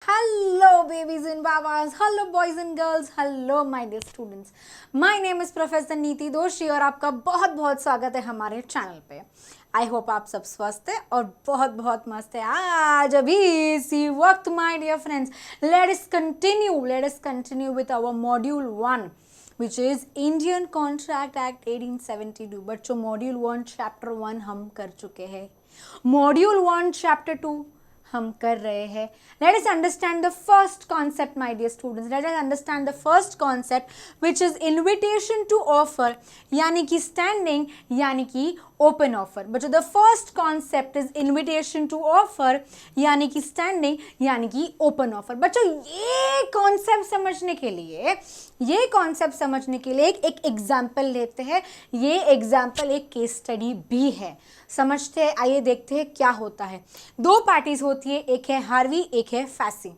Hello babies and babas, hello boys and girls, hello my dear students. My name is Professor नीति दोषी और आपका बहुत बहुत स्वागत है हमारे चैनल पे. आई होप आप सब स्वस्थ है और बहुत बहुत मस्त है. आज अभी इसी वक्त my dear friends let us continue with our module 1 which is Indian Contract Act 1872. बच्चों मॉड्यूल 1 चैप्टर 1 हम कर चुके हैं. मॉड्यूल 1 चैप्टर 2 हम कर रहे हैं. Let us understand the first concept my dear students. Let us understand the first concept which is invitation to offer, यानी कि स्टैंडिंग यानी कि ओपन ऑफर. बच्चों the first concept is invitation to offer यानी कि स्टैंडिंग यानी कि open offer. बच्चों ये कॉन्सेप्ट समझने के लिए एक एग्जाम्पल लेते हैं. ये एग्जाम्पल एक केस स्टडी भी है. समझते हैं, आइए देखते हैं क्या होता है. दो पार्टीज होती है, एक है हार्वी एक है फैसी.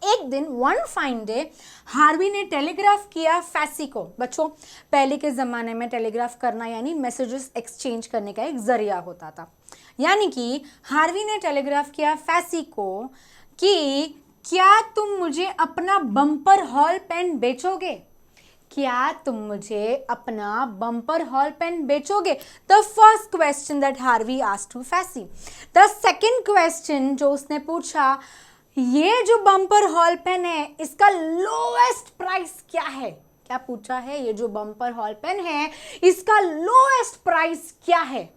एक दिन वन फाइन डे हार्वी ने टेलीग्राफ किया फैसी को. बच्चों पहले के ज़माने में टेलीग्राफ करना यानी मैसेजेस एक्सचेंज करने का एक जरिया होता था. यानी कि हार्वी ने टेलीग्राफ किया फैसी को कि क्या तुम मुझे अपना बम्पर हॉल पेन बेचोगे. क्या तुम मुझे अपना बम्पर हॉल पेन बेचोगे. The first question that Harvey asked to Facey. The second question जो उसने पूछा, ये जो बम्पर हॉल पेन है इसका लोएस्ट प्राइस क्या है. क्या पूछा है, ये जो बम्पर हॉल पेन है इसका लोएस्ट प्राइस क्या है.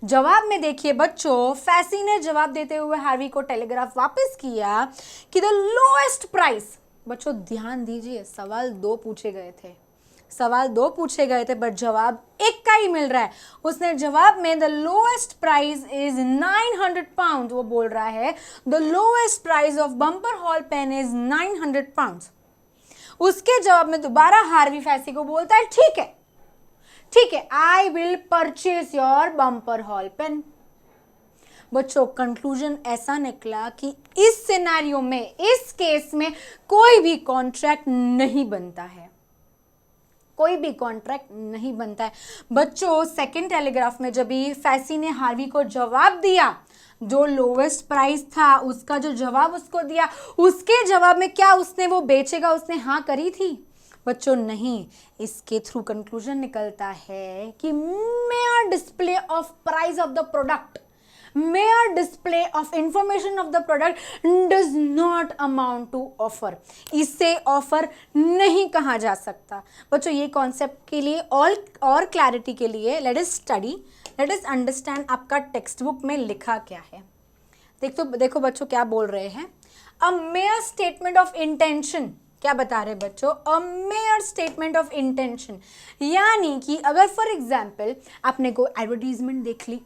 जवाब में देखिए बच्चों, फैसी ने जवाब देते हुए हार्वी को टेलीग्राफ वापस किया कि द लोएस्ट प्राइस. बच्चों ध्यान दीजिए, सवाल दो पूछे गए थे बट जवाब एक का ही मिल रहा है. उसने जवाब में the lowest price is 900 pound. वो बोल रहा है the lowest price of Bumper Hall Pen is 900 pound. उसके जवाब में दोबारा हार्वी फैसी को बोलता है ठीक है I will purchase your Bumper Hall Pen. बच्चों कंक्लूजन ऐसा निकला कि इस सिनेरियो में, इस केस में कोई भी कॉन्ट्रैक्ट नहीं बनता है. बच्चों सेकंड टेलीग्राफ में जब भी फैसी ने हार्वी को जवाब दिया, जो लोवेस्ट प्राइस था उसका जो जवाब उसको दिया, उसके जवाब में क्या उसने वो बेचेगा उसने हाँ करी थी. बच्चों नहीं. इसके थ्रू कंक्लूजन निकलता है कि mayor display of price of the product, mere display of information of the product does not amount to offer. इसे ऑफर नहीं कहा जा सकता. बच्चों ये कॉन्सेप्ट के लिए और क्लैरिटी के लिए लेट अस अंडरस्टैंड आपका टेक्स्ट बुक में लिखा क्या है. देखो बच्चों क्या बोल रहे हैं. अ mere statement of intention. क्या बता रहे बच्चों, अ मेयर स्टेटमेंट ऑफ इंटेंशन. यानी कि अगर फॉर एग्जाम्पल आपने कोई एडवर्टीजमेंट देख ली,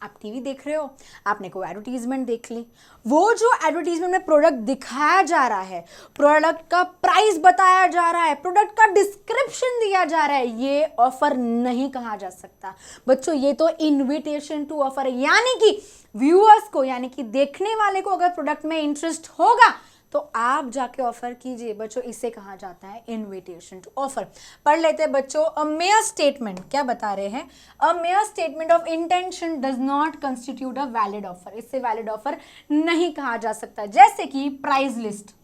आप टीवी देख रहे हो, आपने कोई एडवर्टीजमेंट देख ली, वो जो एडवर्टीजमेंट में प्रोडक्ट दिखाया जा रहा है, प्रोडक्ट का प्राइस बताया जा रहा है, प्रोडक्ट का डिस्क्रिप्शन दिया जा रहा है, ये ऑफर नहीं कहा जा सकता. बच्चों ये तो इन्विटेशन टू ऑफर है. यानी कि व्यूअर्स को, यानी कि देखने वाले को अगर प्रोडक्ट में इंटरेस्ट होगा तो आप जाके ऑफर कीजिए. बच्चों इसे कहा जाता है इन्विटेशन टू ऑफर. पढ़ लेते हैं बच्चों. अ मेयर स्टेटमेंट क्या बता रहे हैं, a mere statement of intention does not constitute a valid offer. इससे वैलिड ऑफर नहीं कहा जा सकता. जैसे कि प्राइस लिस्ट,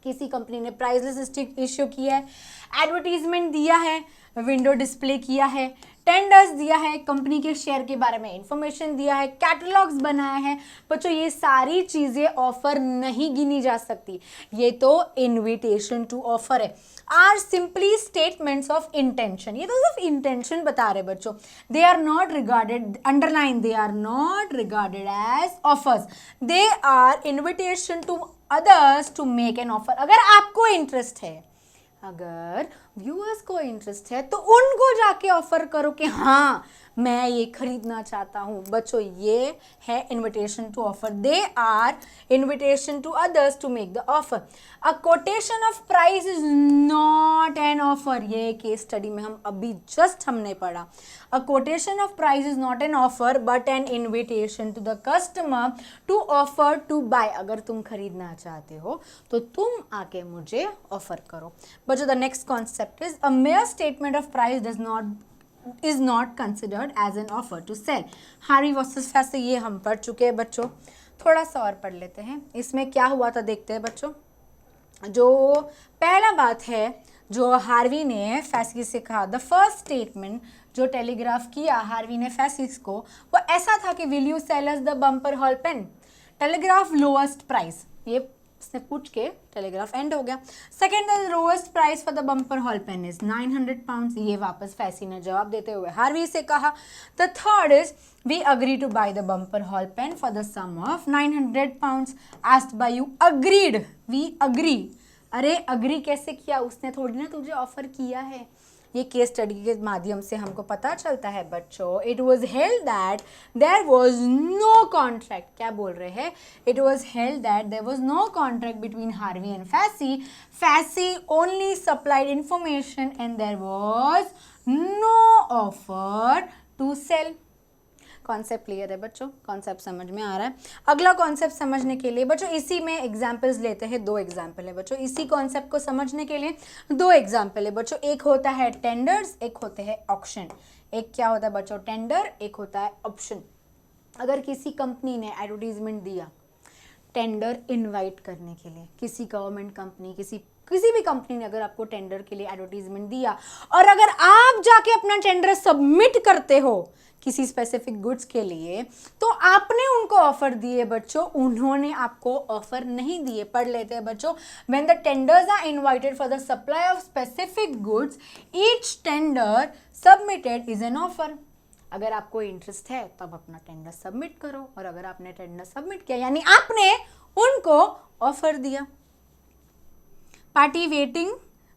किसी कंपनी ने प्राइस लिस्ट इश्यू किया है, एडवर्टीजमेंट दिया है, विंडो डिस्प्ले किया है, टेंडर्स दिया है, कंपनी के शेयर के बारे में इंफॉर्मेशन दिया है, कैटलॉग्स बनाया है. बच्चों ये सारी चीज़ें ऑफर नहीं गिनी जा सकती. ये तो इन्विटेशन टू ऑफर है. Are simply statements of intention. ये तो सिर्फ इंटेंशन बता रहे बच्चों. They are not regarded, underline, they are not regarded as offers. They are invitation to others to make an offer. अगर आपको इंटरेस्ट है, अगर व्यूअर्स को इंटरेस्ट है तो उनको जाके ऑफर करो कि हाँ मैं ये खरीदना चाहता हूँ. बच्चों ये है invitation to offer. They are invitation to others to make the offer. A quotation of price is not an offer. ये केस स्टडी में हम अभी जस्ट हमने पढ़ा. A quotation of price is not an offer but an invitation to the customer to offer to buy. अगर तुम खरीदना चाहते हो तो तुम आके मुझे ऑफर करो. बच्चों the next concept is a mere statement of price is not considered as an offer to sell. Harvey versus Facey ये हम पढ़ चुके हैं बच्चों. थोड़ा सा और पढ़ लेते हैं, इसमें क्या हुआ था देखते हैं बच्चों। जो पहला बात है जो हार्वी ने फैसी से कहा, द फर्स्ट स्टेटमेंट जो टेलीग्राफ किया हार्वी ने फैसिस को, वो ऐसा था कि will you sell us the Bumper Hall Pen, telegraph lowest price, ये इसने पूछ के टेलीग्राफ एंड हो गया। Second, the lowest price for the Bumper Hall Pen is 900 pounds, ये वापस फैसी ने जवाब देते हुए हार्वी से कहा। The third is we agree to buy the Bumper Hall Pen for the sum of 900 pounds asked by you, agreed, we agree, अरे agree कैसे किया, उसने थोड़ी ना तुझे ऑफर किया है, ये केस स्टडी के माध्यम से हमको पता चलता है बच्चों। It was held that there was no contract, क्या बोल रहे हैं, it was held that there was no contract between Harvey and Facey, Facey only supplied information and there was no offer to sell. Concept clear है बच्चों, concept समझ में आ रहा है। अगला कॉन्सेप्ट समझने के लिए बच्चों इसी में एग्जाम्पल्स लेते हैं, दो एग्जाम्पल है बच्चों, इसी कॉन्सेप्ट को समझने के लिए दो एग्जाम्पल है बच्चों। एक होता है टेंडर्स, एक होते हैं ऑक्शन। एक क्या होता है बच्चों टेंडर, एक होता है ऑप्शन। अगर किसी कंपनी ने एडवर्टीजमेंट दिया टेंडर इनवाइट करने के लिए, किसी गवर्नमेंट कंपनी, किसी भी कंपनी ने अगर आपको टेंडर के लिए एडवर्टीजमेंट दिया और अगर आप जाके अपना टेंडर सबमिट करते हो किसी स्पेसिफिक गुड्स के लिए, तो आपने उनको ऑफर दिए बच्चों, उन्होंने आपको ऑफर नहीं दिए। पढ़ लेते हैं बच्चों, when the tenders are invited for the supply of specific goods, each tender submitted is an offer. अगर आपको इंटरेस्ट है तब अपना टेंडर सबमिट करो, और अगर आपने टेंडर सबमिट किया यानी आपने उनको ऑफर दिया।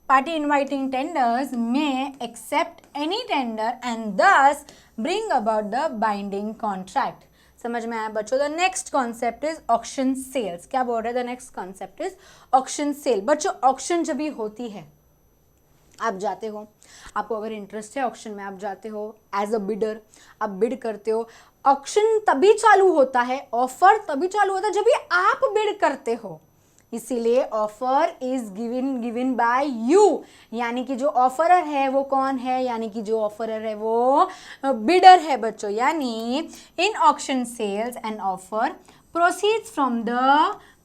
Party inviting tenders may accept any tender and thus bring about the binding contract. समझ में आया बच्चों। The next concept is auction sales. क्या बोल रहे हैं, the next concept is auction sale. बच्चों ऑक्शन जब भी होती है, आप जाते हो, आपको अगर इंटरेस्ट है ऑक्शन में, आप जाते हो एज अ बिडर, आप बिड करते हो। ऑक्शन तभी चालू होता है, ऑफर तभी चालू होता है जब भी आप बिड करते हो, इसीलिए offer is given by you, यानी कि जो ऑफरर है वो कौन है, यानी कि जो ऑफरर है वो बिडर है बच्चों। यानी in auction sales an offer proceeds from the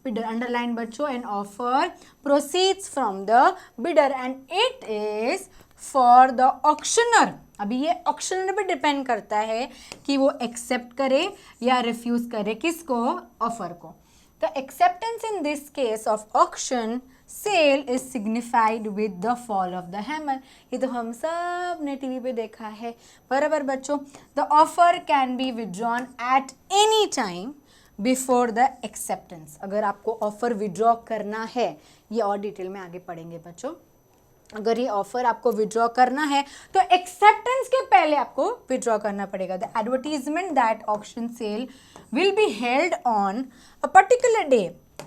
bidder, underline बच्चों, an offer proceeds from the bidder and it is for the auctioneer. अभी ये ऑक्शनर पे डिपेंड करता है कि वो एक्सेप्ट करे या रिफ्यूज करे किसको, ऑफर को। The acceptance in this case of auction sale is signified with the fall of the hammer. ये तो हम सब ने टीवी पे देखा है, बराबर बच्चों। The offer can be withdrawn at any time before the acceptance. अगर आपको ऑफर विड्रॉ करना है, ये और डिटेल में आगे पढ़ेंगे बच्चों, अगर ये ऑफर आपको विड्रॉ करना है तो एक्सेप्टेंस के पहले आपको विड्रॉ करना पड़ेगा। The advertisement that auction sale will be held on a particular day,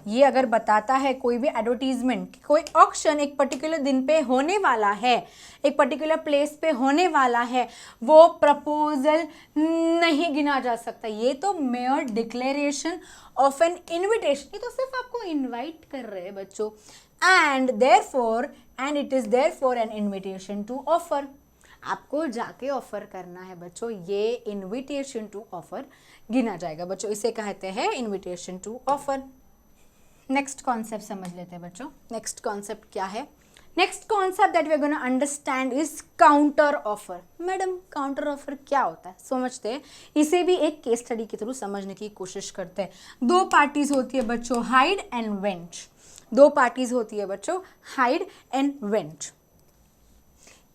ये अगर बताता है कोई भी एडवर्टीजमेंट, कोई ऑक्शन एक पर्टिकुलर दिन पे होने वाला है, एक पर्टिकुलर प्लेस पे होने वाला है, वो प्रपोजल नहीं गिना जा सकता। ये तो mayor declaration of an invitation, ये तो सिर्फ आपको इन्वाइट कर रहे हैं बच्चों। and it is therefore an invitation to offer, आपको जाके ऑफर करना है बच्चों, ये इन्विटेशन टू ऑफर गिना जाएगा बच्चों, इसे कहते हैं invitation to offer. Next concept समझ लेते हैं बच्चों। नेक्स्ट कॉन्सेप्ट क्या है, next concept that we are gonna understand is counter offer. Madam counter offer क्या होता है, समझते हैं, इसे भी एक केस स्टडी के थ्रू समझने की कोशिश करते हैं। दो पार्टीज होती है बच्चों, हाइड एंड वेंट। दो पार्टीज होती है बच्चों, hide and went.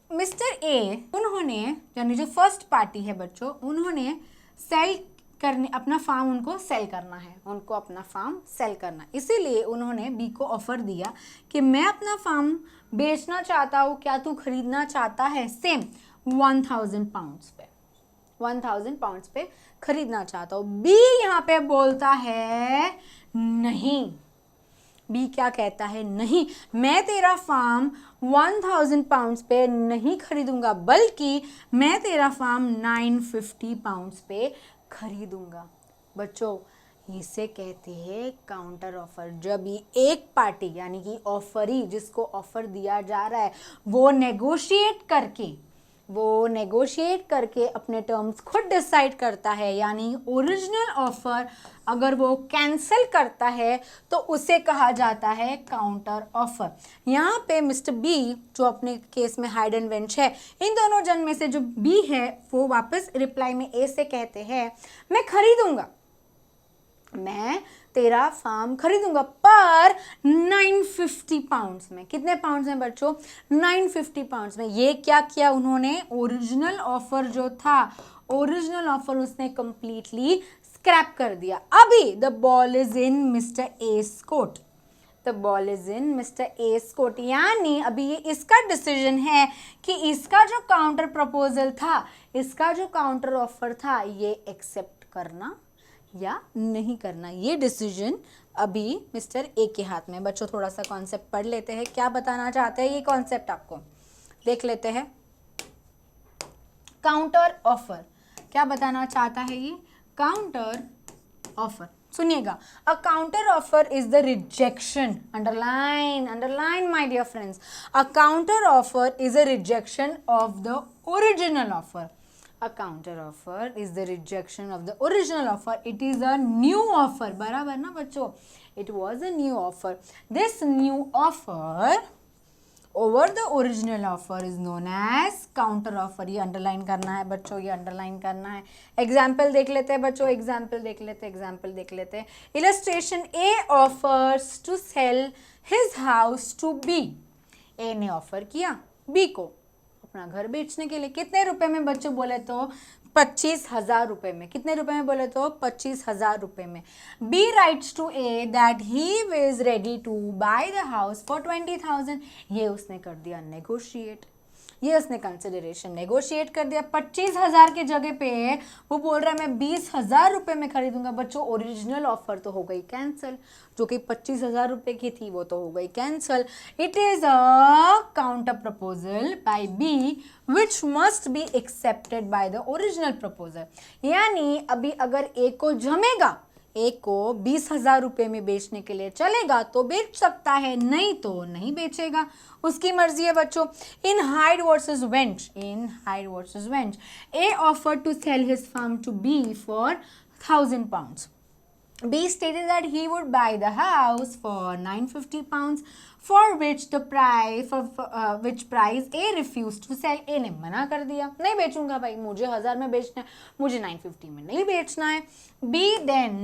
Mister A, उन्होंने यानी जो फर्स्ट पार्टी है बच्चों, उन्होंने सेल करने, अपना फार्म उनको सेल करना है, उनको अपना फार्म सेल करना, इसीलिए उन्होंने बी को ऑफर दिया कि मैं अपना फार्म बेचना चाहता हूँ, क्या तू खरीदना चाहता है, सेम 1000 पाउंड्स पे, 1000 पाउंड्स पे खरीदना चाहता हूँ। बी यहाँ पे बोलता है नहीं, बी क्या कहता है, नहीं, मैं तेरा फार्म 1000 पाउंड्स पे नहीं खरीदूंगा, बल्कि मैं तेरा फार्म 950 पाउंड्स पे खरीदूंगा। बच्चों इसे कहते हैं काउंटर ऑफर। जब ये एक पार्टी यानी कि ऑफरी, जिसको ऑफर दिया जा रहा है, वो नेगोशिएट करके वो नेगोशिएट करके अपने टर्म्स खुद डिसाइड करता है, यानी ओरिजिनल ऑफर अगर वो कैंसिल करता है तो उसे कहा जाता है काउंटर ऑफर। यहाँ पे मिस्टर बी जो अपने केस में हाइड एंड वेंच है, इन दोनों जन में से जो बी है वो वापस रिप्लाई में ए से कहते हैं मैं खरीदूंगा, मैं तेरा फार्म खरीदूंगा पर 950 पाउंड्स में। कितने पाउंड्स में बच्चों? 950 पाउंड्स में। ये क्या किया उन्होंने? ओरिजिनल ऑफर जो था, ओरिजिनल ऑफर उसने कंप्लीटली स्क्रैप कर दिया। अभी the ball is in mister S court, the ball is in mister S court, यानी अभी ये इसका डिसीजन है कि इसका जो काउंटर प्रपोजल था, इसका जो काउंटर ऑफर था, ये एक्सेप्ट करना या नहीं करना। ये डिसीजन अभी मिस्टर ए के हाथ में। बच्चों थोड़ा सा कॉन्सेप्ट पढ़ लेते हैं, क्या बताना चाहते हैं ये कॉन्सेप्ट आपको देख लेते हैं। काउंटर ऑफर क्या बताना चाहता है ये? काउंटर ऑफर सुनिएगा, a counter offer is the rejection, underline my dear friends, a counter offer is a rejection of the original offer. A counter offer is the rejection of the original offer. It is a new offer. बराबर ना बच्चों? It was a new offer. This new offer over the original offer is known as counter offer. ये underline करना है बच्चों, ये underline करना है। Example देख लेते हैं बच्चों, example देख लेते हैं। Illustration: A offers to sell his house to B. A ने ऑफर किया B को अपना घर बेचने के लिए। कितने रुपए में बच्चों बोले तो? 25,000 रुपए में। कितने रुपए में बोले तो? 25,000 रुपए में। B writes to A that he is ready to buy the house for 20,000. ये उसने कर दिया नेगोशिएट, ये उसने कंसिडरेशन नेगोशिएट कर दिया। 25,000 के जगह पे वो बोल रहा है मैं 20,000 रुपए में खरीदूंगा। बच्चों ओरिजिनल ऑफर तो हो गई कैंसिल, जो कि 25,000 रुपए की थी वो तो हो गई cancel. It is a counter proposal by B which must be accepted by the original proposal. यानी अभी अगर ए को जमेगा, एक को 20,000 रुपए में बेचने के लिए चलेगा तो बेच सकता है, नहीं तो नहीं बेचेगा, उसकी मर्जी है बच्चों। In Hyde versus Wrench, a offer to sell his farm to be for 1,000 pounds. B stated that he would buy the house for 950 pounds, for which price A refused to sell. A ने मना कर दिया, नहीं बेचूंगा भाई, मुझे 1,000 में बेचना है, मुझे 950 में नहीं बेचना है। B then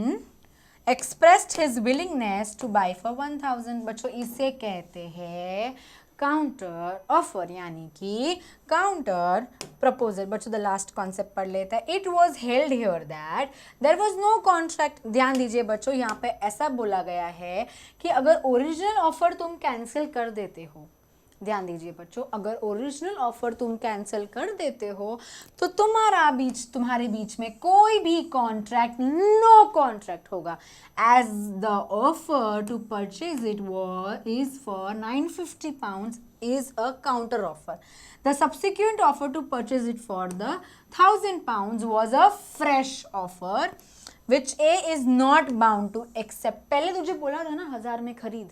expressed his willingness to buy for 1,000. बच्चों इसे कहते हैं काउंटर ऑफर, यानी कि काउंटर प्रपोजल। बच्चों द लास्ट कॉन्सेप्ट पढ़ लेता है। It was held here that there was no contract. ध्यान दीजिए बच्चों, यहाँ पे ऐसा बोला गया है कि अगर ओरिजिनल ऑफर तुम कैंसिल कर देते हो, ध्यान दीजिए बच्चों, अगर ओरिजिनल ऑफर तुम कैंसिल कर देते हो तो तुम्हारे बीच में कोई भी कॉन्ट्रैक्ट, नो कॉन्ट्रैक्ट होगा। As the offer to purchase it is for 950 pounds is a counter offer. The subsequent offer to purchase it for the 1,000 pounds was a fresh offer which A is not bound to accept. पहले तुझे बोला था ना 1,000 में खरीद,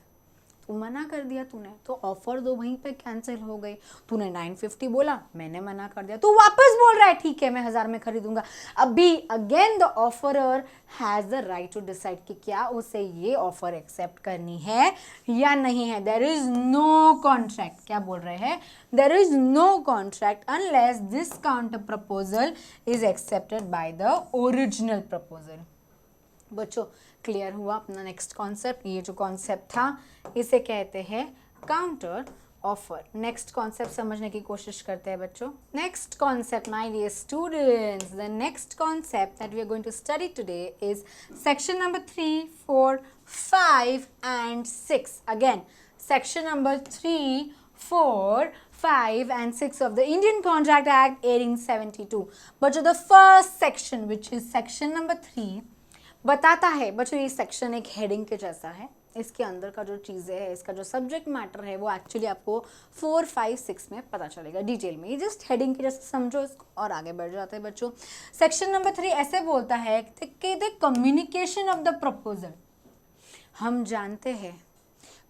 तू मना कर दिया तूने, तो ऑफर दो वहीं पे कैंसिल हो गई। तूने 950 बोला, मैंने मना कर दिया, तू वापस बोल रहा है ठीक है मैं 1,000 में खरीदूंगा। अभी again the offerer has the right to decide कि क्या उसे ये ऑफर एक्सेप्ट करनी है या नहीं है। देयर इज नो कॉन्ट्रैक्ट, क्या बोल रहे हैं? There is no contract unless this counter proposal is accepted by the original proposal. बच्चों क्लियर हुआ अपना नेक्स्ट कॉन्सेप्ट? ये जो कॉन्सेप्ट था इसे कहते हैं काउंटर ऑफर। नेक्स्ट कॉन्सेप्ट समझने की कोशिश करते हैं बच्चों। Next concept my dear students, the next concept that we are going to study today is section number 3, 4, 5 and 6. Again, section number 3, 4, 5 and 6 of the Indian Contract Act 1872. बच्चों the first section which is section number 3 बताता है बच्चों, ये section एक heading के जैसा है, इसके अंदर का जो चीज़ें है, इसका जो सब्जेक्ट मैटर है वो एक्चुअली आपको 4, 5, 6 में पता चलेगा डिटेल में। ये जस्ट हेडिंग के जैसे समझो इसको और आगे बढ़ जाते हैं बच्चों। सेक्शन नंबर 3 ऐसे बोलता है कि the communication of the proposal. हम जानते हैं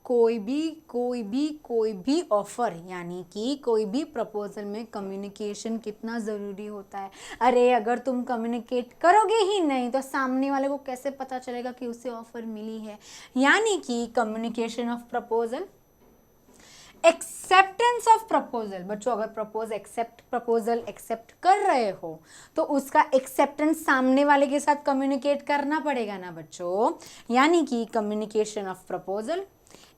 कोई भी ऑफर यानी कि कोई भी प्रपोजल में कम्युनिकेशन कितना ज़रूरी होता है। अरे अगर तुम कम्युनिकेट करोगे ही नहीं तो सामने वाले को कैसे पता चलेगा कि उसे ऑफर मिली है। यानी कि communication of proposal, acceptance of proposal. बच्चों अगर प्रपोजल एक्सेप्ट कर रहे हो तो उसका एक्सेप्टेंस सामने वाले के साथ कम्युनिकेट करना पड़ेगा ना बच्चों। यानी कि communication of proposal,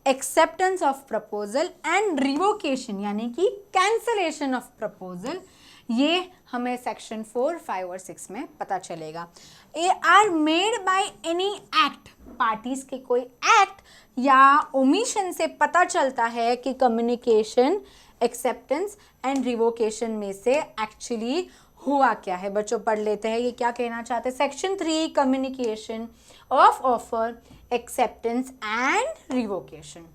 acceptance of proposal and revocation यानी कि कैंसलेशन ऑफ प्रपोजल, ये हमें सेक्शन 4, 5 और 6 में पता चलेगा। A R made by any act, parties के कोई एक्ट या ओमिशन से पता चलता है कि कम्युनिकेशन, एक्सेप्टेंस एंड रिवोकेशन में से एक्चुअली हुआ क्या है। बच्चों पढ़ लेते हैं ये क्या कहना चाहते हैं। Section 3 communication of offer, acceptance and revocation.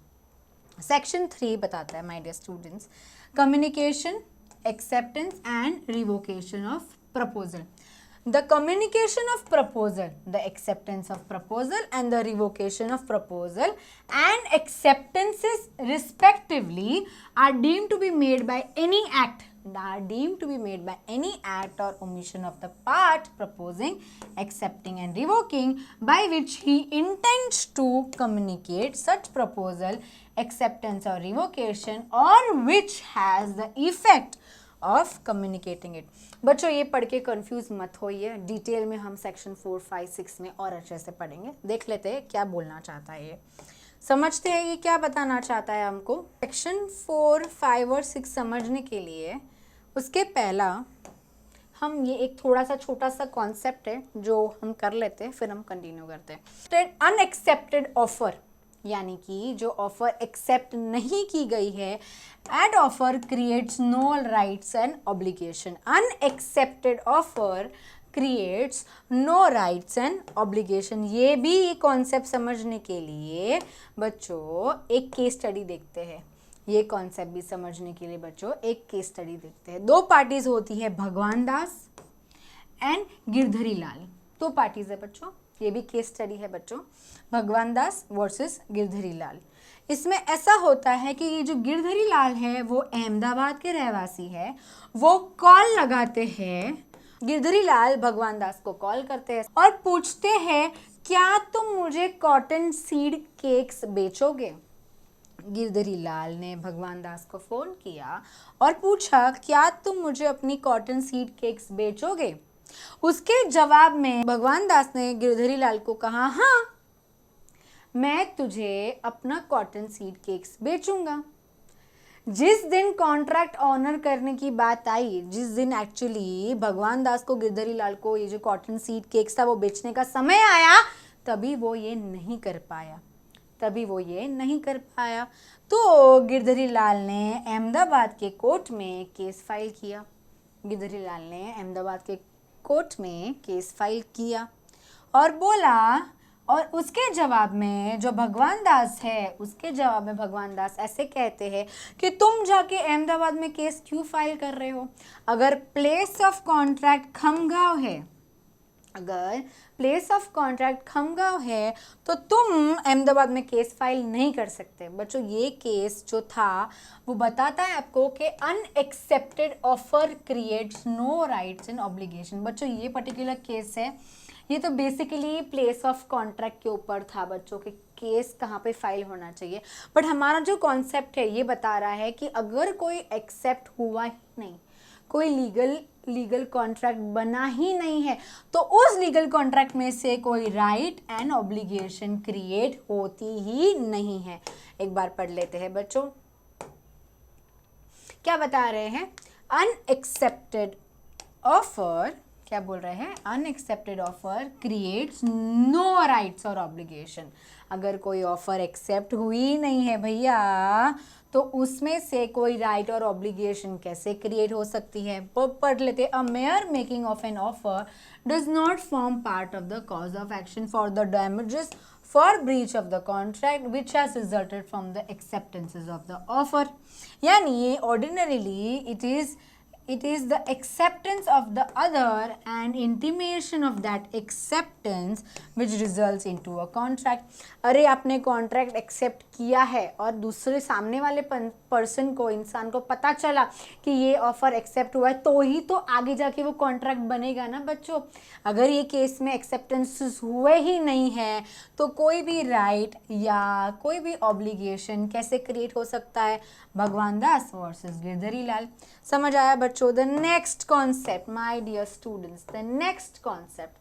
Section 3 बताता है my dear students, communication, acceptance and revocation of proposal. The communication of proposal, the acceptance of proposal and the revocation of proposal and acceptances respectively are deemed to be made by any act or omission of the part proposing, accepting and revoking by which he intends to communicate such proposal, acceptance or revocation or which has the effect of communicating it. बच्चों ये पढ़ के confuse मत होइए, detail में हम section 4, 5, 6 में और अच्छे से पढ़ेंगे। देख लेते हैं क्या बोलना चाहता है ये, समझते हैं ये क्या बताना चाहता है हमको। सेक्शन 4, 5 और 6 समझने के लिए उसके पहला हम ये एक थोड़ा सा छोटा सा कॉन्सेप्ट है जो हम कर लेते हैं, फिर हम कंटिन्यू करते हैं। अनएक्सेप्टेड ऑफर यानी कि जो ऑफर एक्सेप्ट नहीं की गई है, एड offer creates no rights and obligation. Unaccepted offer creates no rights and obligation. ये भी कॉन्सेप्ट समझने के लिए बच्चों एक केस स्टडी देखते हैं। ये कॉन्सेप्ट भी समझने के लिए बच्चों एक केस स्टडी देखते हैं। दो पार्टीज होती है, भगवान दास एंड गिरधरी लाल। दो पार्टीज है बच्चों, ये भी केस स्टडी है बच्चों, भगवान दास वर्सेस गिरधरी लाल। इसमें ऐसा होता है कि ये जो गिरधरी लाल है वो अहमदाबाद के रहवासी है। वो कॉल लगाते हैं, गिरधरी लाल भगवान दास को कॉल करते हैं और पूछते हैं क्या तुम मुझे कॉटन सीड केक्स बेचोगे। गिरधरी लाल ने भगवान दास को फोन किया और पूछा क्या तुम मुझे अपनी कॉटन सीड केक्स बेचोगे। उसके जवाब में भगवान दास ने गिरधरी लाल को कहा, हाँ मैं तुझे अपना कॉटन सीड केक्स बेचूंगा। जिस दिन कॉन्ट्रैक्ट ऑनर करने की बात आई, जिस दिन एक्चुअली भगवान दास को गिरधरी लाल को ये जो कॉटन सीड केक्स था वो बेचने का समय आया, तभी वो ये नहीं कर पाया। तो गिरधरी लाल ने अहमदाबाद के कोर्ट में केस फाइल किया। गिरधरी लाल ने अहमदाबाद के कोर्ट में केस फाइल किया और बोला, और उसके जवाब में जो भगवान दास है, उसके जवाब में भगवान दास ऐसे कहते हैं कि तुम जाके अहमदाबाद में केस क्यों फाइल कर रहे हो। अगर प्लेस ऑफ कॉन्ट्रैक्ट खमगांव है तो तुम अहमदाबाद में केस फाइल नहीं कर सकते। बच्चों ये केस जो था वो बताता है आपको कि unaccepted offer creates no rights and obligation. बच्चों ये पर्टिकुलर केस है, ये तो बेसिकली प्लेस ऑफ कॉन्ट्रैक्ट के ऊपर था बच्चों के केस कहाँ पे फाइल होना चाहिए। बट हमारा जो कॉन्सेप्ट है ये बता रहा है कि अगर कोई एक्सेप्ट हुआ ही नहीं, कोई लीगल कॉन्ट्रैक्ट बना ही नहीं है, तो उस लीगल कॉन्ट्रैक्ट में से कोई राइट एंड ऑब्लिगेशन क्रिएट होती ही नहीं है। एक बार पढ़ लेते हैं बच्चों, क्या बता रहे हैं। अनएक्सेप्टेड ऑफर, क्या बोल रहे हैं, unaccepted offer creates no rights और ऑब्लिगेशन। अगर कोई ऑफर एक्सेप्ट हुई नहीं है भैया, तो उसमें से कोई राइट और ऑब्लिगेशन कैसे क्रिएट हो सकती है। पढ़ लेते। A mere making of an offer does not form part of the cause of action for the damages for breach of the contract which has resulted from the acceptances of the offer. यानी ordinarily it is It is the acceptance of the other and intimation of that acceptance which results into a contract. अरे आपने contract accept किया है और दूसरे सामने वाले person को, इंसान को पता चला कि ये ऑफर एक्सेप्ट हुआ है, तो ही तो आगे जाके वो कॉन्ट्रैक्ट बनेगा ना बच्चों. अगर ये केस में एक्सेप्टेंस हुए ही नहीं है तो कोई भी राइट या कोई भी ऑब्लिगेशन कैसे क्रिएट हो सकता है. भगवान दास वर्सेस गिरधरी लाल. समझ आया बच्चों. The next concept my dear students, the next concept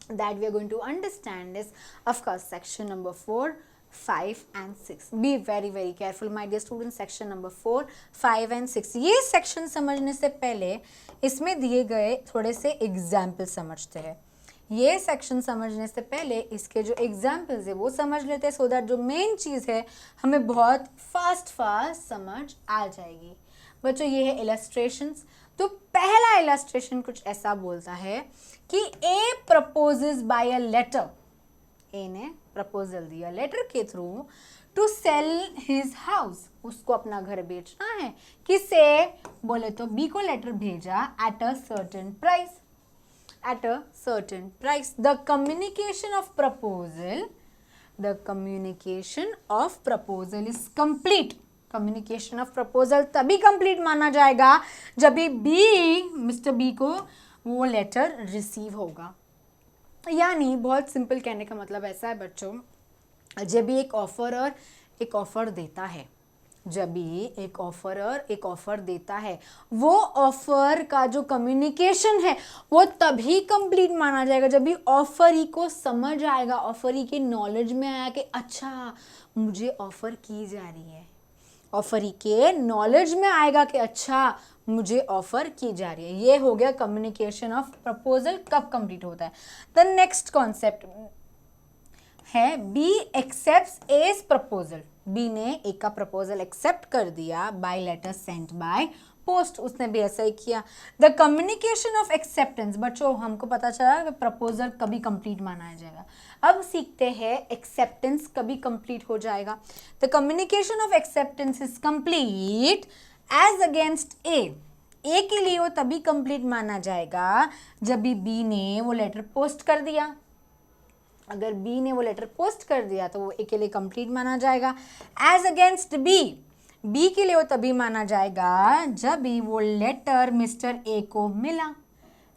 that we are going to understand is of course section number 4, 5 and 6. Be very very careful my dear students. section number 4, 5 and 6. ये section समझने से पहले इसमें दिए गए थोड़े से example समझते हैं. ये सेक्शन समझने से पहले इसके जो एग्जाम्पल्स है वो समझ लेते हैं, सो दैट जो मेन चीज़ है हमें बहुत फास्ट समझ आ जाएगी. बच्चों ये है इलस्ट्रेशंस. तो पहला इलस्ट्रेशन कुछ ऐसा बोलता है कि A proposes by a letter. A ने प्रपोजल दिया लेटर के through to sell his house. उसको अपना घर बेचना है. किसे बोले तो बी को लेटर भेजा at a certain price. at a certain price. The communication of proposal is complete. Communication of proposal तभी complete माना जाएगा जब मिस्टर बी को वो लेटर रिसीव होगा. यानी बहुत सिंपल कहने का मतलब ऐसा है बच्चों, जब भी एक ऑफर देता है, जब भी एक ऑफर देता है, वो ऑफर का जो कम्युनिकेशन है वो तभी कंप्लीट माना जाएगा जब भी ऑफरी को समझ आएगा, ऑफरी के नॉलेज में आया कि अच्छा मुझे ऑफर की जा रही है. ऑफरी के नॉलेज में आएगा कि अच्छा मुझे ऑफर की जा रही है. ये हो गया कम्युनिकेशन ऑफ प्रपोजल. कब कंप्लीट होता है? द नेक्स्ट कॉन्सेप्ट है B accepts A's proposal. B ने ए का प्रपोजल एक्सेप्ट कर दिया by letter sent by post. उसने भी ऐसा ही किया. The communication of acceptance. बच्चों हमको पता चला कि प्रपोजल कभी कंप्लीट माना जाएगा. अब सीखते हैं एक्सेप्टेंस कभी कंप्लीट हो जाएगा. The communication of acceptance is complete as against A. A के लिए वो तभी कंप्लीट माना जाएगा जब भी बी ने वो लेटर पोस्ट कर दिया. अगर बी ने वो लेटर पोस्ट कर दिया तो वो ए के लिए कंप्लीट माना जाएगा. एज अगेंस्ट बी के लिए वो तभी माना जाएगा जब भी वो लेटर मिस्टर ए को मिला.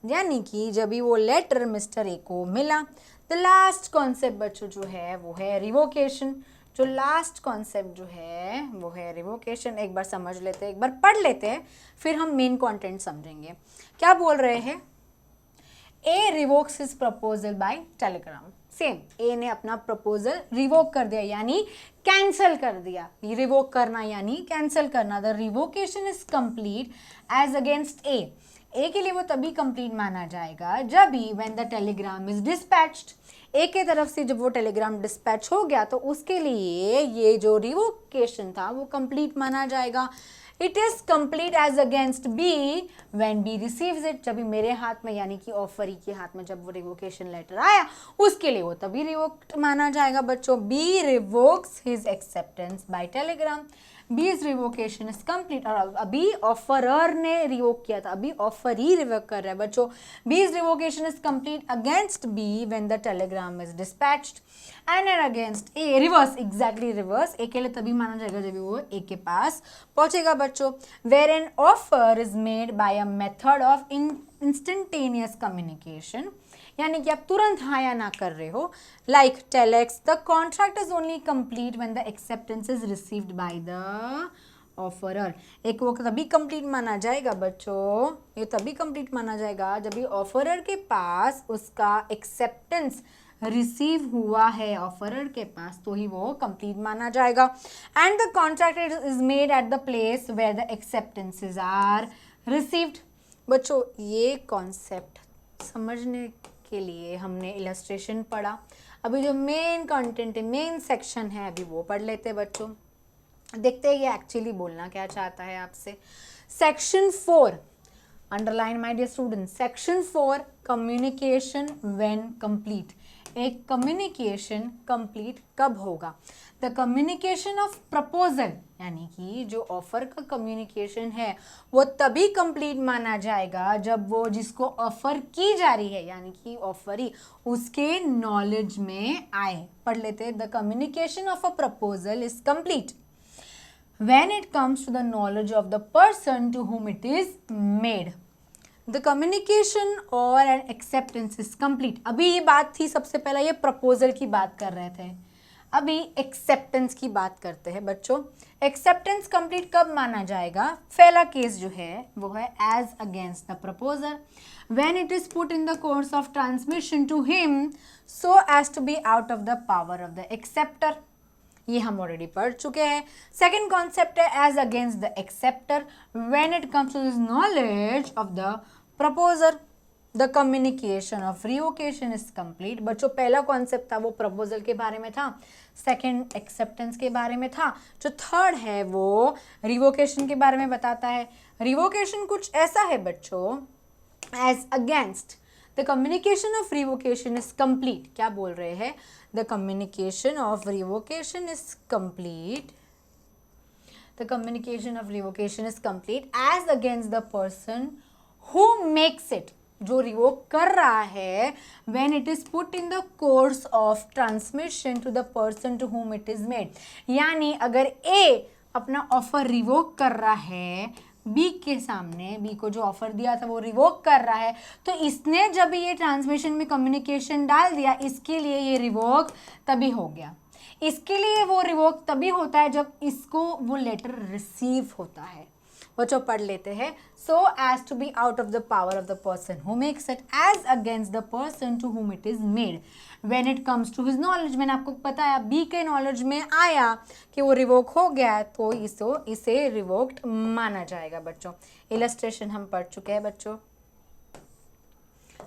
यानी कि जब भी वो लेटर मिस्टर ए को मिला. द लास्ट कॉन्सेप्ट बच्चों जो है वो है रिवोकेशन. जो लास्ट कॉन्सेप्ट जो है वो है रिवोकेशन. एक बार समझ लेते हैं, एक बार पढ़ लेते हैं, फिर हम मेन कंटेंट समझेंगे. क्या बोल रहे हैं? A revokes his proposal by telegram. Same, A ने अपना प्रपोजल रिवोक कर दिया यानी कैंसिल कर दिया. रिवोक करना यानी कैंसिल करना. The revocation is complete as against A. A के लिए वो तभी कंप्लीट माना जाएगा जब भी when the telegram is dispatched. A के तरफ से जब वो टेलीग्राम डिस्पैच हो गया तो उसके लिए ये जो रिवोकेशन था वो कंप्लीट माना जाएगा. It is complete as against B when B receives it. जब भी मेरे हाथ में यानी कि ऑफरी के हाथ में जब वो रिवोकेशन लेटर आया उसके लिए वो तभी रिवोक्ड माना जाएगा. बच्चों B revokes his acceptance by telegram. B's revocation is complete. और अभी ऑफरर ने रिवोक किया था, अभी ऑफरी रिवोक कर रहा है. बच्चों B's revocation is complete against B when the telegram is dispatched and against A. Reverse, exactly reverse. A के लिए तभी माना जाएगा जब वो ए के पास पहुंचेगा. बच्चों where an offer is made by a method of instantaneous communication. यानी कि आप तुरंत हाँ या ना कर रहे हो. Like telex the contract is only complete when the acceptance is received by the offeror. एक वो तभी कंप्लीट माना जाएगा बच्चों, ये तभी कंप्लीट माना जाएगा जब भी ऑफरर के पास उसका एक्सेप्टेंस रिसीव हुआ है ऑफरर के पास, तो ही वो कंप्लीट माना जाएगा. And the contract is made at the place where the acceptances are received. बच्चों ये कॉन्सेप्ट समझने के लिए हमने इलस्ट्रेशन पढ़ा. अभी जो मेन कंटेंट है, मेन सेक्शन है, अभी वो पढ़ लेते हैं बच्चों. देखते हैं ये एक्चुअली बोलना क्या चाहता है आपसे. Section 4, underline my dear student. Section 4 communication when complete. एक कम्युनिकेशन कंप्लीट कब होगा? द कम्युनिकेशन ऑफ प्रपोजल, यानी कि जो ऑफर का कम्युनिकेशन है वो तभी कंप्लीट माना जाएगा जब वो जिसको ऑफर की जा रही है यानी कि ऑफरी उसके नॉलेज में आए। पढ़ लेते हैं, the communication of a proposal is complete when it comes to the knowledge of the person to whom it is made. The communication or an acceptance is complete. अभी ये बात थी, सबसे पहला ये प्रपोजल की बात कर रहे थे, अभी एक्सेप्टेंस की बात करते हैं बच्चों। एक्सेप्टेंस कंप्लीट कब माना जाएगा? पहला केस जो है वो है as against the proposer, when it is put in the course of transmission to him so as to be out of the power of the acceptor. ये हम ऑलरेडी पढ़ चुके हैं। सेकेंड कॉन्सेप्ट है as against the acceptor when it comes to this knowledge of the proposer the communication of revocation is complete. बच्चों पहला concept था वो प्रपोजल के बारे में था, सेकेंड एक्सेप्टेंस के बारे में था, जो थर्ड है वो रिवोकेशन के बारे में बताता है। रिवोकेशन कुछ ऐसा है बच्चों, as against the communication of revocation is complete. क्या बोल रहे हैं? The communication of revocation is complete, the communication of revocation is complete as against the person who makes it, जो रिवोक कर रहा है, when it is put in the course of transmission to the person to whom it is made। यानी अगर A अपना offer revoke कर रहा है बी के सामने, बी को जो ऑफर दिया था वो रिवोक कर रहा है, तो इसने जब ये ट्रांसमिशन में कम्युनिकेशन डाल दिया, इसके लिए ये रिवोक तभी हो गया। इसके लिए वो रिवोक तभी होता है जब इसको वो लेटर रिसीव होता है। बच्चों पढ़ लेते हैं, so as to be out of the power of the person who makes it as against the person to whom it is made when it comes to his knowledge. मैंने आपको बताया B के नॉलेज में आया कि वो revoke हो गया है तो इसे रिवोक्ड माना जाएगा। बच्चों इलस्ट्रेशन हम पढ़ चुके हैं बच्चों,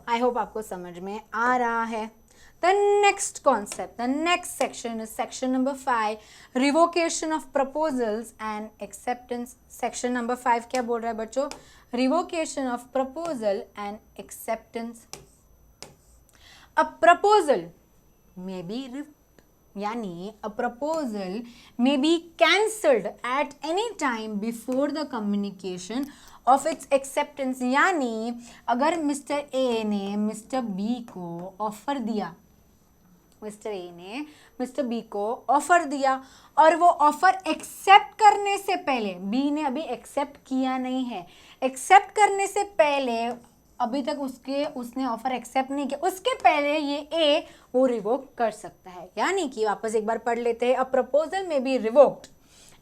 आई होप आपको समझ में आ रहा है। The next concept, the next section is section number 5, revocation of proposals and acceptance. Section number 5 क्या बोल रहा है बच्चों? Revocation of proposal and acceptance. A proposal may be यानी a proposal may be cancelled at any time before the communication of its acceptance। यानी अगर mister A ने mister B को ऑफर दिया, मिस्टर ए ने मिस्टर बी को offer दिया और वो ऑफर एक्सेप्ट करने से पहले, बी ने अभी एक्सेप्ट किया नहीं है, एक्सेप्ट करने से पहले अभी तक उसने ऑफर एक्सेप्ट नहीं किया, उसके पहले ये ए वो रिवोक कर सकता है। यानी कि वापस एक बार पढ़ लेते हैं, a proposal may be revoked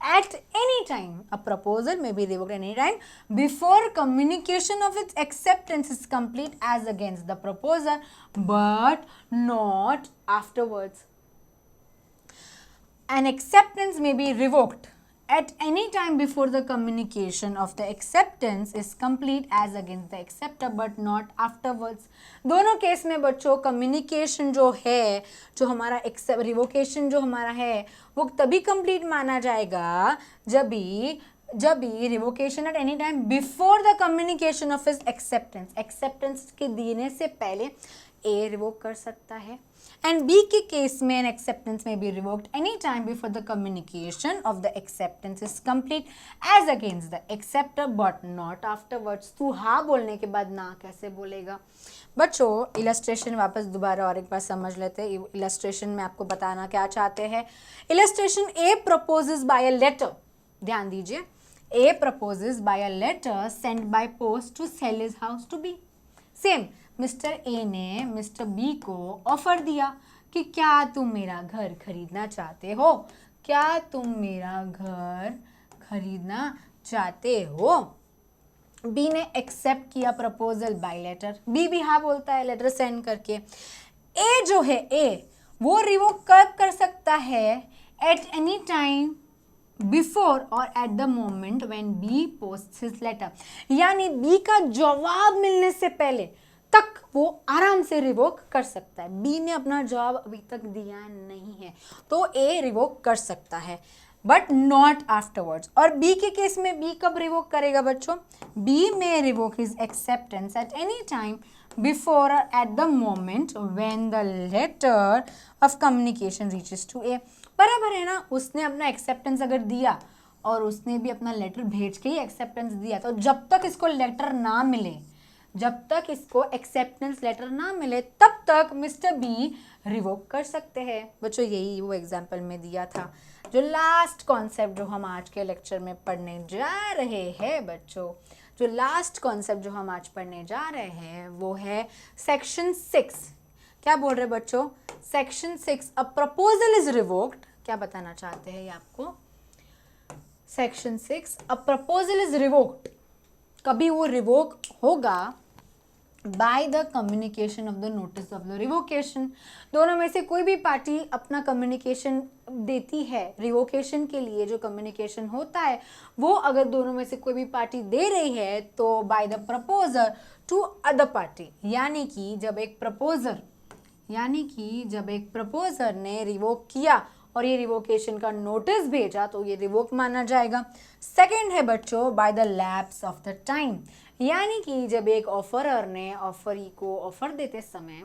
at any time, a proposal may be revoked any time before communication of its acceptance is complete as against the proposer but not afterwards। An acceptance may be revoked at any time before the communication of the acceptance is complete as against the acceptor but not afterwards। दोनों case में बच्चों communication जो है, जो हमारा revocation जो हमारा है वो तभी कंप्लीट माना जाएगा जब भी revocation at any time before the communication of his acceptance, acceptance के देने से पहले ए रिवोक कर सकता है। एंड बी के केस में an acceptance may be revoked any time before the communication of the acceptance is complete as against the acceptor but not afterwards. तू हाँ बोलने के बाद ना कैसे बोलेगा? बच्चों इलस्ट्रेशन वापस दोबारा और एक बार समझ लेते हैं। इलस्ट्रेशन में आपको बताना क्या चाहते हैं। Illustration A proposes by a letter, ध्यान दीजिए, A proposes by a letter send by post to sell his house to B. Same mister A ने मिस्टर बी को ऑफर दिया कि क्या तुम मेरा घर खरीदना चाहते हो, क्या तुम मेरा घर खरीदना चाहते हो। बी ने एक्सेप्ट किया प्रपोजल बाय लेटर, बी भी हाँ बोलता है लेटर सेंड करके। ए जो है ए वो रिवोक कब कर सकता है? एट एनी टाइम बिफोर और at the moment when B posts his letter, यानी बी का जवाब मिलने से पहले तक वो आराम से रिवोक कर सकता है। बी ने अपना जवाब अभी तक दिया नहीं है तो ए रिवोक कर सकता है। But not afterwards. और बी के केस में बी कब रिवोक करेगा बच्चों? B may revoke his acceptance at any time before और at the moment when the letter of communication reaches to A. बराबर है ना, उसने अपना एक्सेप्टेंस अगर दिया और उसने भी अपना लेटर भेज के ही एक्सेप्टेंस दिया, तो जब तक इसको लेटर ना मिले, जब तक इसको एक्सेप्टेंस लेटर ना मिले, तब तक मिस्टर बी रिवोक कर सकते हैं। बच्चों यही वो एग्जाम्पल में दिया था। जो लास्ट कॉन्सेप्ट जो हम आज के लेक्चर में पढ़ने जा रहे हैं बच्चों, जो लास्ट कॉन्सेप्ट जो हम आज पढ़ने जा रहे हैं वो है सेक्शन 6। क्या बोल रहे बच्चों? Section 6, a proposal is revoked. क्या बताना चाहते हैं ये आपको? Section 6, a proposal is revoked, कभी वो रिवोक होगा by the communication of the notice of the revocation. दोनों में से कोई भी पार्टी अपना कम्युनिकेशन देती है, रिवोकेशन के लिए जो कम्युनिकेशन होता है वो अगर दोनों में से कोई भी पार्टी दे रही है तो by the proposer to other party, यानी कि जब एक प्रपोजर ने रिवोक किया और ये रिवोकेशन का नोटिस भेजा तो ये रिवोक माना जाएगा। सेकंड है बच्चों by the lapse of the time, यानी कि जब एक ऑफरर ने ऑफरी को ऑफर देते समय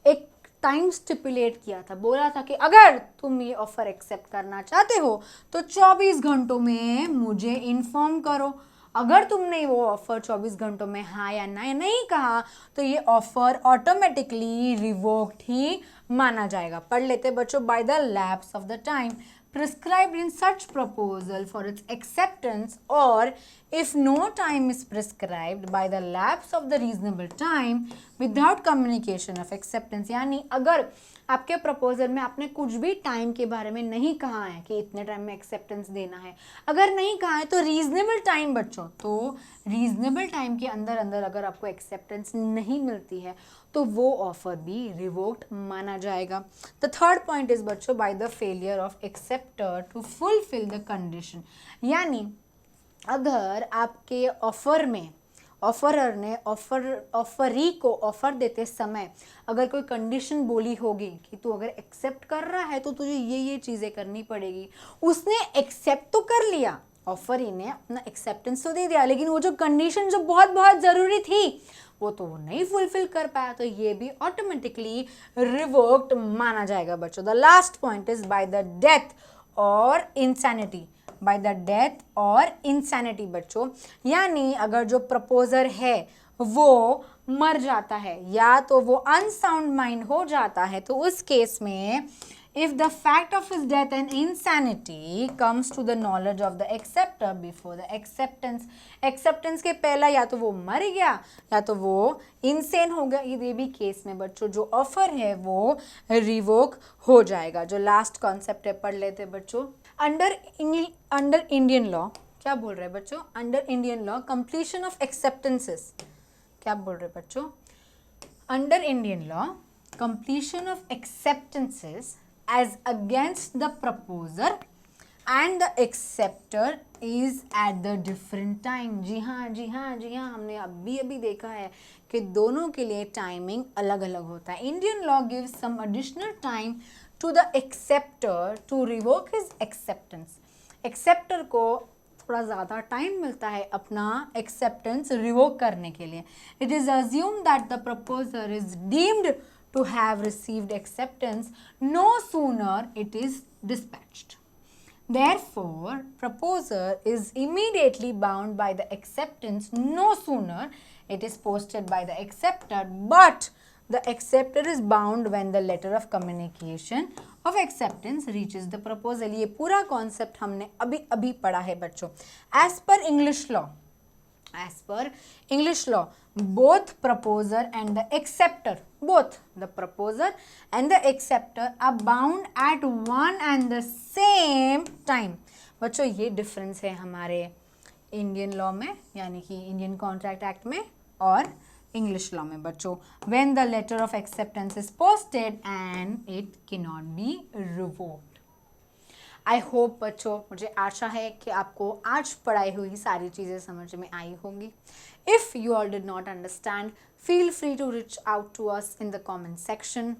एक टाइम स्टिपुलेट किया था, बोला था कि अगर तुम ये ऑफर एक्सेप्ट करना चाहते हो तो 24 घंटों में मुझे इन्फॉर्म करो। अगर तुमने वो ऑफर 24 घंटों में हाँ या ना नहीं कहा तो ये ऑफर ऑटोमेटिकली रिवोक्ड ही माना जाएगा। पढ़ लेते बच्चों, by the lapse of the time prescribed in such proposal for its acceptance, or if no time is prescribed, by the lapse of the reasonable time without communication of acceptance। यानी अगर आपके proposal में आपने कुछ भी time के बारे में नहीं कहा है कि इतने टाइम में एक्सेप्टेंस देना है, अगर नहीं कहा है तो रीजनेबल टाइम बच्चों, तो रीजनेबल टाइम के अंदर अगर आपको एक्सेप्टेंस नहीं मिलती है तो वो ऑफर भी रिवोक्ड माना जाएगा। द थर्ड पॉइंट इज बच्चों by the failure of acceptor to fulfil the condition, यानी अगर आपके ऑफर में ऑफरर ने ऑफरी को ऑफर देते समय अगर कोई कंडीशन बोली होगी कि तू अगर एक्सेप्ट कर रहा है तो तुझे ये चीज़ें करनी पड़ेगी, उसने एक्सेप्ट तो कर लिया, ऑफरी ने अपना एक्सेप्टेंस तो दे दिया, लेकिन वो जो कंडीशन जो बहुत बहुत ज़रूरी थी वो तो वो नहीं फुलफिल कर पाया, तो ये भी ऑटोमेटिकली रिवोक्ड माना जाएगा बच्चों। The last point is by the death और इंसैनिटी, बाय द डेथ और इंसैनिटी बच्चों, यानी अगर जो प्रपोजर है वो मर जाता है या तो वो अनसाउंड माइंड हो जाता है, तो उस केस में if the fact of his death and insanity comes to the knowledge of the acceptor before the acceptance के पहला या तो वो मर गया या तो वो इंसेन हो गया, ये भी केस में बच्चों जो ऑफर है वो रिवोक हो जाएगा। जो लास्ट कॉन्सेप्ट है पढ़ लेते बच्चों, अंडर इंडियन लॉ। क्या बोल रहे हैं बच्चों? Under Indian law completion of acceptances. क्या बोल रहे हैं बच्चों? Under Indian law completion of acceptances as against the proposer and the acceptor is at the different time। जी हाँ, हमने अभी देखा है कि दोनों के लिए टाइमिंग अलग अलग होता है। Indian law gives some additional time to the acceptor to revoke his acceptance. Acceptor को थोड़ा ज़्यादा टाइम मिलता है अपना एक्सेप्टेंस रिवोक करने के लिए। It is assume that the proposer is deemed to have received acceptance no sooner it is dispatched. Therefore, proposer is immediately bound by the acceptance no sooner it is posted by the acceptor, but the acceptor is bound when the letter of communication of acceptance reaches the proposal। ये पूरा concept हमने अभी पढ़ा है बच्चों। As per English law, both proposer and the acceptor, both the proposer and the acceptor are bound at one and the same time। बच्चों ये difference है हमारे इंडियन लॉ में, यानी कि इंडियन कॉन्ट्रैक्ट एक्ट में और इंग्लिश लॉ में बच्चों। when the letter of acceptance is posted and it cannot be revoked। I hope बच्चों, मुझे आशा है कि आपको आज पढ़ाई हुई सारी चीज़ें समझ में आई होंगी। If you all did not understand, feel free to reach out to us in the comment section.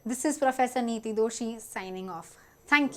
This is professor Niti Doshi signing off. Thank you.